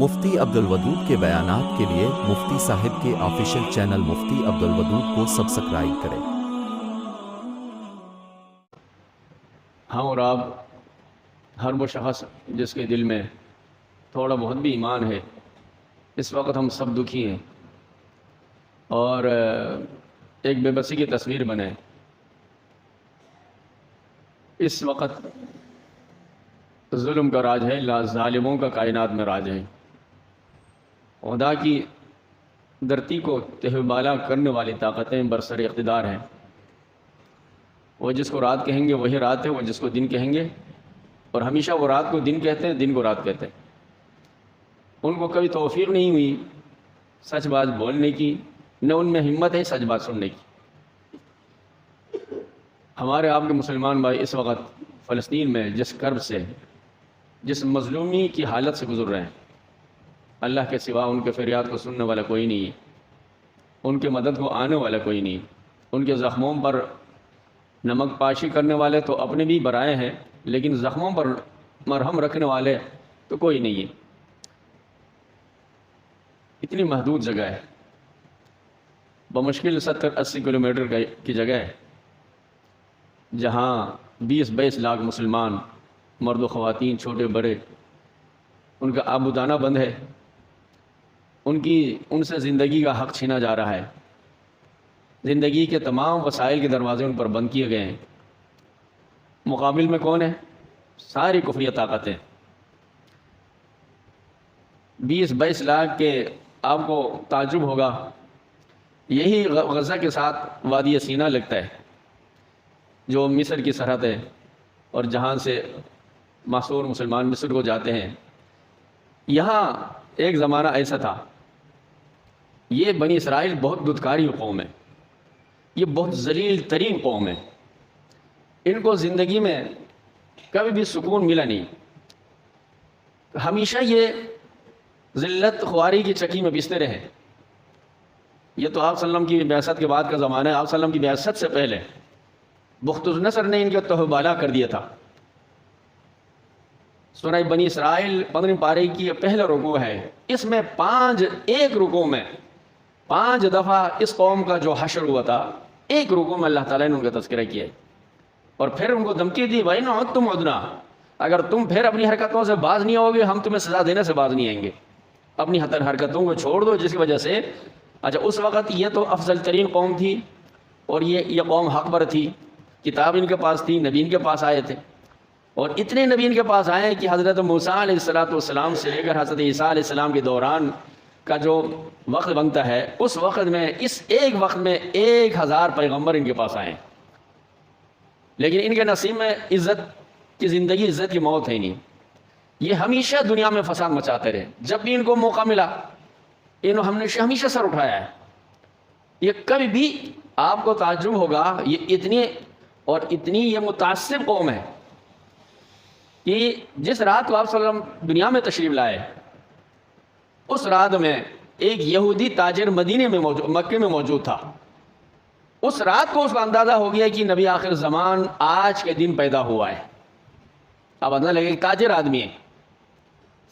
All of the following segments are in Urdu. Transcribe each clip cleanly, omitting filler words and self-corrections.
مفتی عبدالودود کے بیانات کے لیے مفتی صاحب کے آفیشیل چینل مفتی عبدالودود کو سبسکرائب کریں۔ ہاں، اور آپ ہر وہ شخص جس کے دل میں تھوڑا بہت بھی ایمان ہے، اس وقت ہم سب دکھی ہیں اور ایک بے بسی کی تصویر بنے۔ اس وقت ظلم کا راج ہے، ظالموں کا کائنات میں راج ہے۔ خدا کی دھرتی کو تہ بالا کرنے والی طاقتیں برسر اقتدار ہیں۔ وہ جس کو رات کہیں گے وہی رات ہے، وہ جس کو دن کہیں گے، اور ہمیشہ وہ رات کو دن کہتے ہیں، دن کو رات کہتے ہیں۔ ان کو کبھی توفیق نہیں ہوئی سچ بات بولنے کی، نہ ان میں ہمت ہے سچ بات سننے کی۔ ہمارے آپ کے مسلمان بھائی اس وقت فلسطین میں جس کرب سے، جس مظلومی کی حالت سے گزر رہے ہیں، اللہ کے سوا ان کے فریاد کو سننے والا کوئی نہیں ہے، ان کے مدد کو آنے والا کوئی نہیں۔ ان کے زخموں پر نمک پاشی کرنے والے تو اپنے بھی برائے ہیں، لیکن زخموں پر مرہم رکھنے والے تو کوئی نہیں ہے۔ اتنی محدود جگہ ہے، بمشکل 70-80 کلومیٹر کی جگہ ہے، جہاں 20-22 لاکھ مسلمان مرد و خواتین چھوٹے بڑے، ان کا آبودانہ بند ہے، ان سے زندگی کا حق چھینا جا رہا ہے، زندگی کے تمام وسائل کے دروازے ان پر بند کیے گئے ہیں۔ مقابل میں کون ہے؟ ساری کفریہ طاقتیں۔ 20-22 لاکھ کے آپ کو تعجب ہوگا، یہی غزہ کے ساتھ وادی سینا لگتا ہے، جو مصر کی سرحد ہے، اور جہاں سے معصور مسلمان مصر کو جاتے ہیں۔ یہاں ایک زمانہ ایسا تھا، یہ بنی اسرائیل بہت دھتکاری قوم ہے، یہ بہت ذلیل ترین قوم ہے، ان کو زندگی میں کبھی بھی سکون ملا نہیں، ہمیشہ یہ ذلت خواری کی چکی میں پستے رہے۔ یہ تو آپ صلی اللہ علیہ وسلم کی بعثت کے بعد کا زمانہ ہے، آپ صلی اللہ علیہ وسلم کی بعثت سے پہلے بختالنصر نے ان کے تہ بالا کر دیا تھا۔ سورہ بنی اسرائیل 15 پارے کی یہ پہلا رکوع ہے، اس میں ایک رکوع میں 5 دفعہ اس قوم کا جو حشر ہوا تھا، ایک رکوع میں اللہ تعالیٰ نے ان کا تذکرہ کیا ہے، اور پھر ان کو دھمکی دی، وَإِنْ عُدْتُمْ عُدْنَا، اگر تم پھر اپنی حرکتوں سے باز نہیں ہوگے ہم تمہیں سزا دینے سے باز نہیں آئیں گے، اپنی حرکتوں کو چھوڑ دو، جس کی وجہ سے اس وقت یہ تو افضل ترین قوم تھی، اور یہ قوم حق پر تھی، کتاب ان کے پاس تھی، نبی ان کے پاس آئے تھے، اور اتنے نبی ان کے پاس آئے کہ حضرت موسیٰ علیہ السلام سے لے کر حضرت عیسیٰ علیہ السلام کے دوران کا جو وقت بنتا ہے، اس وقت میں اس ایک وقت میں 1000 پیغمبر ان کے پاس آئے، لیکن ان کے نصیب میں عزت کی زندگی، عزت کی موت ہے نہیں۔ یہ ہمیشہ دنیا میں فساد مچاتے رہے، جب بھی ان کو موقع ملا ہم نے ہمیشہ سر اٹھایا ہے۔ یہ کبھی بھی آپ کو تعجب ہوگا، یہ اتنی یہ متعصب قوم ہے کہ جس رات کو آپ صلی اللہ علیہ وسلم دنیا میں تشریف لائے، اس رات میں ایک یہودی تاجر مدینے میں مکے میں موجود تھا، اس رات کو اس کا اندازہ ہو گیا کہ نبی آخر زمان آج کے دن پیدا ہوا ہے۔ اب اندازہ لگے کہ تاجر آدمی ہے،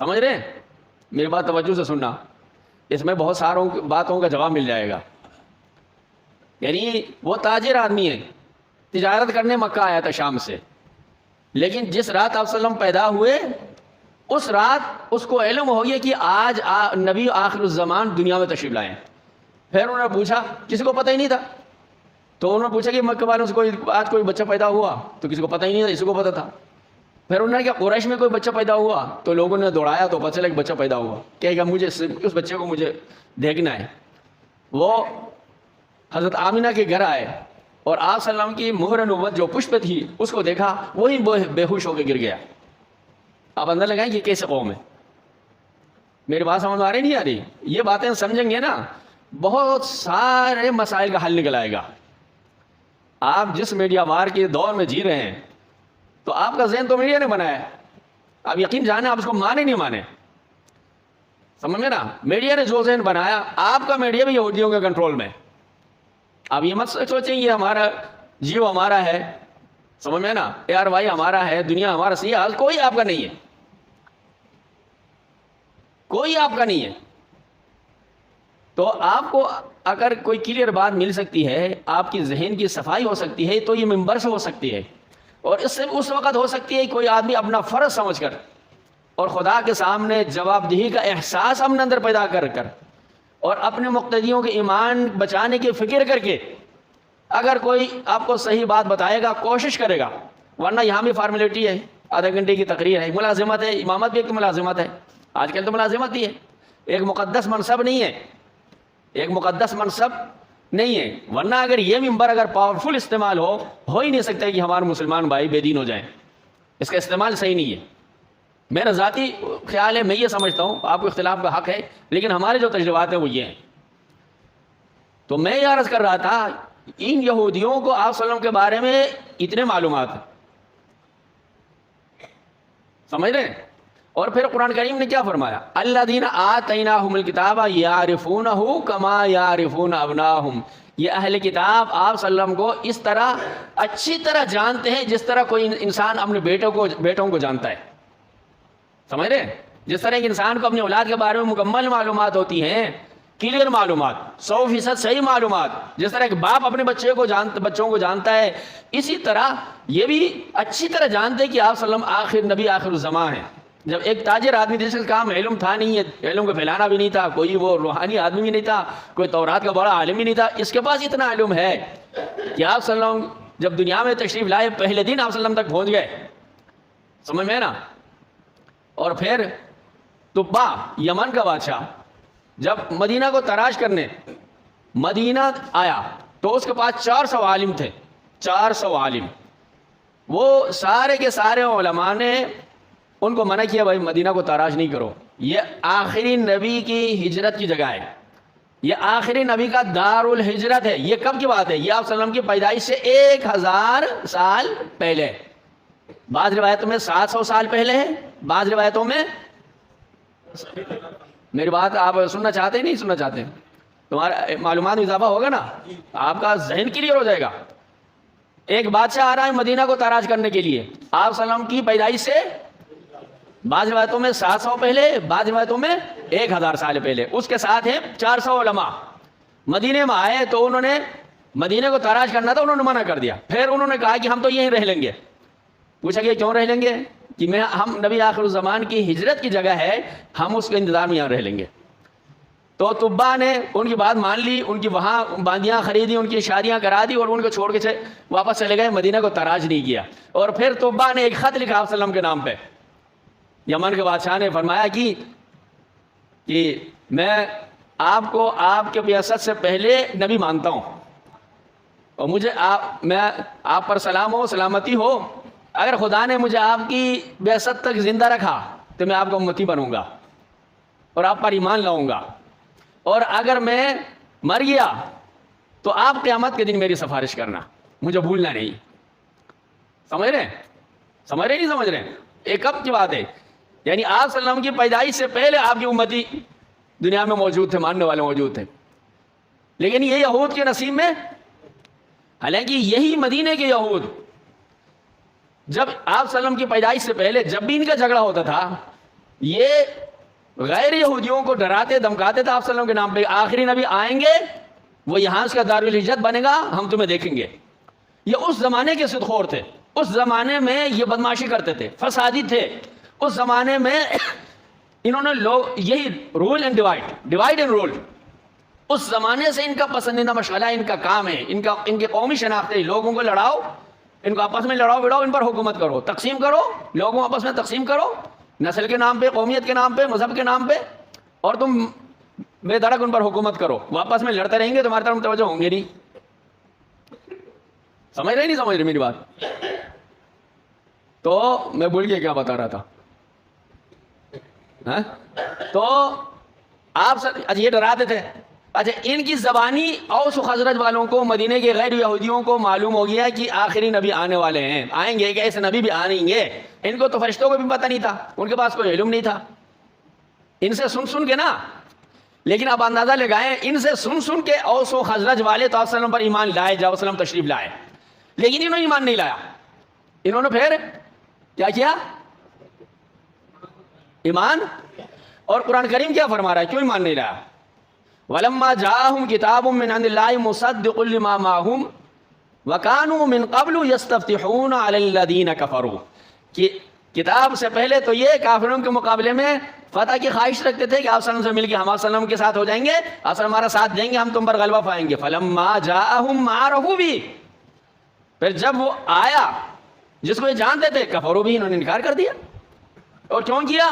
سمجھ رہے ہیں؟ میری بات توجہ سے سننا، اس میں بہت ساروں باتوں کا جواب مل جائے گا۔ یعنی وہ تاجر آدمی ہے، تجارت کرنے مکہ آیا تھا شام سے، لیکن جس رات آپ صلی اللہ علیہ وسلم پیدا ہوئے، اس رات اس کو علم ہو گیا کہ آج نبی آخر الزمان دنیا میں تشریف لائے ہیں۔ پھر انہوں نے پوچھا، کسی کو پتہ ہی نہیں تھا، تو انہوں نے پوچھا کہ مکہ والوں سے آج کوئی بچہ پیدا ہوا، تو کسی کو پتہ ہی نہیں تھا، اس کو پتہ تھا۔ پھر انہوں نے کہا قریش میں کوئی بچہ پیدا ہوا، تو لوگوں نے دوڑایا تو پتہ چلا کہ بچہ پیدا ہوا، کہے گا مجھے اس بچے کو مجھے دیکھنا ہے۔ وہ حضرت آمینہ کے گھر آئے اور آپ صلی اللہ علیہ وسلم کی مہر نبوت جو پشپ تھی اس کو دیکھا، وہی بے ہوش ہو کے گر گیا۔ آپ اندر لگائیں کہ کیسے قوم ہے۔ میری بات سمجھ آ رہی نہیں آ رہی؟ یہ باتیں سمجھیں گے نا، بہت سارے مسائل کا حل نکل آئے گا۔ آپ جس میڈیا وار کے دور میں جی رہے ہیں، تو آپ کا ذہن تو میڈیا نے بنایا ہے، آپ یقین جانے، آپ اس کو مانے نہیں مانے، سمجھ میں نا؟ میڈیا نے جو ذہن بنایا، آپ کا میڈیا بھی یہودیوں کے کنٹرول میں۔ آپ یہ مت سوچیں یہ ہمارا جیو ہمارا ہے، سمجھ میں نا، اے آر وائی ہمارا ہے، دنیا ہمارا، صحیح حال کوئی آپ کا نہیں ہے۔ کوئی آپ کا نہیں ہے. تو آپ کو اگر کوئی کلیئر بات مل سکتی ہے, آپ کی ذہن کی صفائی ہو سکتی ہے, تو یہ ممبر سے ہو سکتی ہے, اور اس سے اس وقت ہو سکتی ہے کوئی آدمی اپنا فرض سمجھ کر اور خدا کے سامنے جواب دہی کا احساس اپنے اندر پیدا کر اور اپنے مقتدیوں کے ایمان بچانے کی فکر کر کے اگر کوئی آپ کو صحیح بات بتائے گا, کوشش کرے گا. ورنہ یہاں بھی فارمیلٹی ہے, آدھے گھنٹے کی تقریر ہے, ملازمت ہے, امامت بھی ایک ملازمت ہے. آج کل تو ملازمت ہی ہے, ایک مقدس منصب نہیں ہے, ایک مقدس منصب نہیں ہے. ورنہ اگر یہ ممبر اگر پاورفل استعمال ہو ہی نہیں سکتا کہ ہمارے مسلمان بھائی بے دین ہو جائیں. اس کا استعمال صحیح نہیں ہے. میرا ذاتی خیال ہے, میں یہ سمجھتا ہوں, آپ کو اختلاف کا حق ہے, لیکن ہمارے جو تجربات ہیں وہ یہ ہیں. تو میں یہ عرض کر رہا تھا, ان یہودیوں کو آپ صلی اللہ علیہ وسلم کے بارے میں اتنے معلومات ہیں, سمجھ رہے ہیں. اور پھر قرآن کریم نے کیا فرمایا, الذین آتیناہم الکتاب یعرفونہ کما یعرفون ابناہم. یہ اہل کتاب آپ صلی اللہ علیہ وسلم کو اس طرح اچھی طرح جانتے ہیں جس طرح کوئی انسان اپنے بیٹوں کو جانتا ہے. سمجھ رہے ہیں, جس طرح ایک انسان کو اپنی اولاد کے بارے میں مکمل معلومات ہوتی ہیں, کلیئر معلومات, 100% صحیح معلومات, جس طرح ایک باپ اپنے بچوں کو جانتا ہے, اسی طرح یہ بھی اچھی طرح جانتے کہ آپ صلی اللہ علیہ وسلم آخر نبی آخر الزمان ہیں. جب ایک تاجر آدمی جس کا کام علم تھا نہیں ہے, علم کو پھیلانا بھی نہیں تھا, کوئی وہ روحانی آدمی بھی نہیں تھا, کوئی تورات کا بڑا عالم بھی نہیں تھا, اس کے پاس اتنا علم ہے کہ آپ صلی اللہ علیہ وسلم جب دنیا میں تشریف لائے پہلے دن آپ صلی اللہ علیہ وسلم تک پہنچ گئے. سمجھ میں نا. اور پھر طبا یمن کا بادشاہ جب مدینہ کو تلاش کرنے مدینہ آیا تو اس کے پاس 400 عالم تھے, 400 عالم. وہ سارے کے سارے علماء نے ان کو منع کیا, بھائی مدینہ کو تلاش نہیں کرو, یہ آخری نبی کی ہجرت کی جگہ ہے, یہ آخری نبی کا دار الہجرت ہے. یہ کب کی بات ہے, یہ آپ صلی اللہ علیہ وسلم کی پیدائش سے 1000 سال پہلے. بعض روایتوں میں 700 سال پہلے ہے, بعض روایتوں میں. میری بات آپ سننا چاہتے ہیں نہیں سننا چاہتے, تمہارا معلومات میں اضافہ ہوگا نا, آپ کا ذہن کلیئر ہو جائے گا. ایک بادشاہ آ رہا ہے مدینہ کو تلاش کرنے کے لیے آپ صلی اللہ علیہ وسلم کی پیدائش سے بعض روایتوں میں 700 پہلے, بعض روایتوں میں 1000 سال پہلے. اس کے ساتھ ہیں 400 علماء. مدینے میں آئے تو انہوں نے مدینے کو تلاش کرنا تھا, انہوں نے منع کر دیا. پھر انہوں نے کہا کہ ہم تو یہیں رہ لیں گے. پوچھا کہ کیوں رہ لیں گے, کہ ہم نبی آخر الزمان کی ہجرت کی جگہ ہے, ہم اس کے انتظار میں یہاں رہ لیں گے. تو طبا نے ان کی بات مان لی, ان کی وہاں باندیاں خریدی, ان کی شادیاں کرا دی, اور ان کو چھوڑ کے واپس چلے گئے, مدینہ کو تلاش نہیں کیا. اور پھر طبا نے ایک خط لکھا آپ صلی اللہ علیہ وسلم کے نام پہ. یمن کے بادشاہ نے فرمایا کہ میں آپ کو آپ کے بعثت سے پہلے نبی مانتا ہوں, اور مجھے آپ پر سلام ہو, سلامتی ہو. اگر خدا نے مجھے آپ کی بعثت تک زندہ رکھا تو میں آپ کا امتی بنوں گا اور آپ پر ایمان لاؤں گا, اور اگر میں مر گیا تو آپ قیامت کے دن میری سفارش کرنا, مجھے بھولنا نہیں. سمجھ رہے نہیں سمجھ رہے. ایک کب کی بات ہے, یعنی آپ صلی اللہ علیہ وسلم کی پیدائش سے پہلے آپ کی امتی دنیا میں موجود تھے, ماننے والے موجود تھے. لیکن یہ یہود کے نصیب میں, حالانکہ یہی مدینے کے یہود جب آپ صلی اللہ علیہ وسلم کی پیدائش سے پہلے جب بھی ان کا جھگڑا ہوتا تھا, یہ غیر یہودیوں کو ڈراتے دھمکاتے تھے آپ صلی اللہ علیہ وسلم کے نام پہ, آخری نبی آئیں گے, وہ یہاں اس کا دار الہجرت بنے گا, ہم تمہیں دیکھیں گے. یہ اس زمانے کے صدخور تھے, اس زمانے میں یہ بدماشی کرتے تھے, فسادی تھے. اس زمانے میں انہوں نے یہی rule and divide and rule, اس زمانے سے ان کا پسندیدہ مشغلہ, ان کا کام ہے, ان کے قومی شناخت ہے. لوگوں کو لڑاؤ, ان کو آپس میں لڑاؤ بڑاؤ, ان پر حکومت کرو, تقسیم کرو, لوگوں آپس میں تقسیم کرو, نسل کے نام پہ, قومیت کے نام پہ, مذہب کے نام پہ, اور تم بے دھڑک ان پر حکومت کرو. وہ آپس میں لڑتے رہیں گے, تمہاری طرف متوجہ ہوں گے نہیں. سمجھ رہے نہیں سمجھ رہے میری بات. تو میں بھول گیا کیا بتا رہا تھا. تو آپ یہ ڈراتے تھے. اچھا, ان کی زبانی اوس و خزرج والوں کو, مدینے کے غیر یہودیوں کو معلوم ہو گیا کہ آخری نبی آنے والے ہیں, آئیں گے, کہ ایسے نبی بھی آئیں گے. ان کو تو فرشتوں کو بھی پتہ نہیں تھا, ان کے پاس کوئی علم نہیں تھا, ان سے سن کے نا. لیکن آپ اندازہ لگائیں, ان سے سن کے اوس و خزرج والے تو آپ صلی اللہ علیہ وسلم پر ایمان لائے, جب وسلم تشریف لائے. لیکن انہوں نے ایمان نہیں لایا. انہوں نے پھر کیا کیا, ایمان اور قرآن کریم کیا فرما رہا ہے, کیوں مان نہیں رہا؟ وَلَمَّا جَاءَهُمْ كِتَابٌ مِّنْ عِندِ اللَّهِ مُصَدِّقٌ لِّمَا مَعَهُمْ وَكَانُوا مِن قَبْلُ يَسْتَفْتِحُونَ عَلَى الَّذِينَ كَفَرُوا, کہ کتاب سے پہلے تو یہ کافروں کے مقابلے میں فتح کی خواہش رکھتے تھے کہ آپ صلی اللہ علیہ وسلم سے مل کے ہم آپ صلی اللہ علیہ وسلم کے ساتھ ہو جائیں گے, آپ ہمارا ساتھ دیں گے, ہم تم پر غلبہ پائیں گے. فَلَمَّا جَاءَهُم مَّا عَرَفُوا بِهِ, پھر جب وہ آیا جس کو یہ جانتے تھے, کفروا بِهِ, انہوں نے انکار کر دیا. اور کیوں کیا؟